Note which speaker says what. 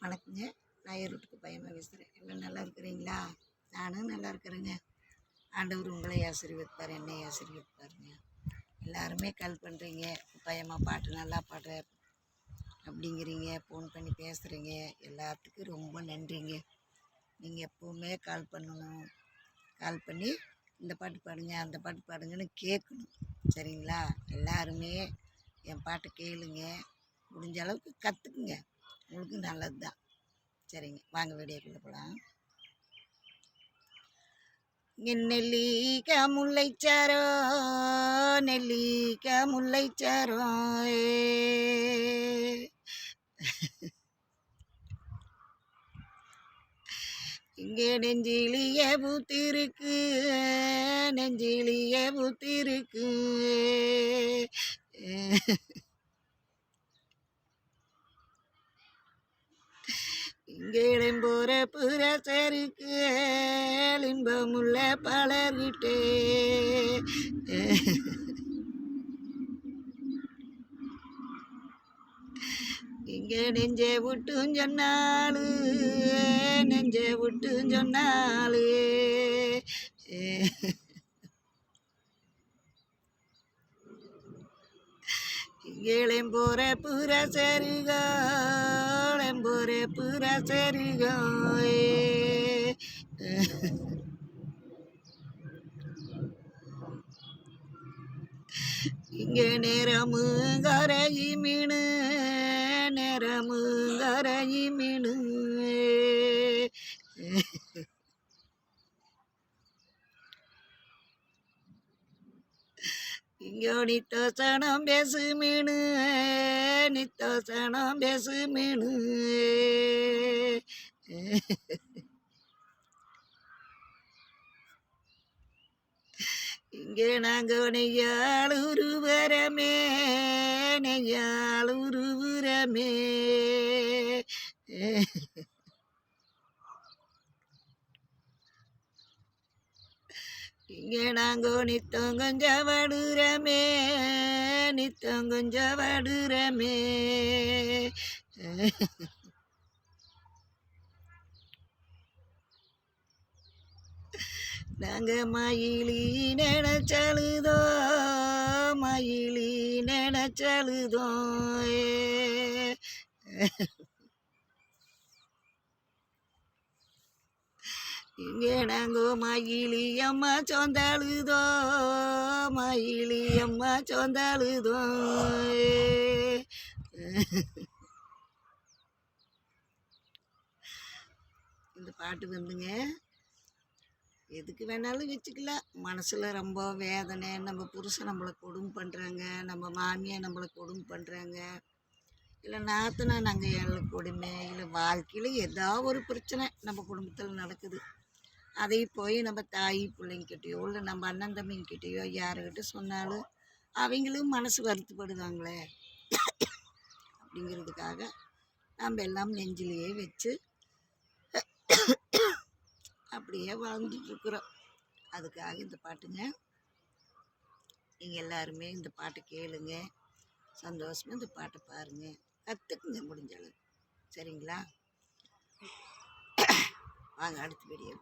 Speaker 1: வணக்கங்க. நான் ஈரோட்டுக்கு பையமாக பேசுகிறேன். எல்லாம் நல்லா இருக்கிறீங்களா? நானும் நல்லா இருக்கிறேங்க. ஆண்டவர் உங்களை ஆசீர்வதிப்பார், என்னை ஆசீர்வதிப்பாருங்க. எல்லாருமே கால் பண்ணுறீங்க, பையமா பாட்டு நல்லா பாடுற அப்படிங்கிறீங்க, ஃபோன் பண்ணி பேசுகிறீங்க. எல்லாத்துக்கும் ரொம்ப நன்றிங்க. நீங்கள் எப்போவுமே கால் பண்ணணும், கால் பண்ணி இந்த பாட்டு பாடுங்க அந்த பாட்டு பாடுங்கன்னு கேட்கணும். சரிங்களா? எல்லாருமே என் பாட்டை கேளுங்க, முடிஞ்ச அளவுக்கு கற்றுக்குங்க, உங்களுக்கு நல்லது தான். சரிங்க, வாங்க வீடியோக்குள்ளே போகலாம். நெல்லிக்கா முல்லைச்சாரோ, நெல்லிக்கா முல்லைச்சாரோ, இங்கே நெஞ்சிலிய பூத்திருக்கு, நெஞ்சிலிய பூத்திருக்கு. இங்கே போற புரசருக்கு இன்பமுள்ள பலர்கிட்டே. இங்கே நெஞ்சை விட்டும் சொன்னாலு, நெஞ்சை விட்டும் சொன்னாலு. இங்கேளையும் போற புரசருகோ, போற புரசருகோ. இங்கே நேரமு கரையி மீனு, நேரமு கரையி மீனு. இங்கோ நித்தோசனம் பேசு மீனு, நித்தோசனம் பேசு மீனு. இங்கே நாங்கள் நெய்யால் உருவரமே, நெய்யால் உருவுரமே. இங்கே நாங்கள் நித்தம் கொஞ்சம் வடுறமே, நித்தம் கொஞ்சம் வடுறமே. நாங்கள் மயிலி நினைச்சழுதோ, மயிலி நினைச்சழுதோ. இங்கே நாங்கோ மயிலி அம்மா சொந்தழுதோ, மயிலி அம்மா சொந்தழுதோ. இந்த பாட்டு வந்துங்க எதுக்கு வேணாலும் வச்சுக்கலாம். மனசில் ரொம்ப வேதனை, நம்ம புருஷன் நம்மளை கொடுமை பண்ணுறாங்க, நம்ம மாமியார் நம்மளை கொடுமை பண்ணுறாங்க, இல்லை நாத்தனா நாங்கள் ஏழை கொடுமை, இல்லை வாழ்க்கையில் ஏதாவது ஒரு பிரச்சனை நம்ம குடும்பத்தில் நடக்குது. அதை போய் நம்ம தாய் பிள்ளைங்கிட்டையோ இல்லை நம்ம அண்ணன் தம்பிங்கிட்டையோ யாருக்கிட்ட சொன்னாலும் அவங்களும் மனசு வருத்தப்படுவாங்களே அப்படிங்கிறதுக்காக நம்ம எல்லாம் நெஞ்சிலேயே வச்சு அப்படியே வாழ்ந்துட்டுருக்குறோம். அதுக்காக இந்த பாட்டுங்க. நீங்கள் எல்லாருமே இந்த பாட்டு கேளுங்க, சந்தோஷமாக இந்த பாட்டை பாருங்கள், கற்றுக்குங்க முடிஞ்ச அளவு. சரிங்களா? வாங்க அடுத்த வீடியோ.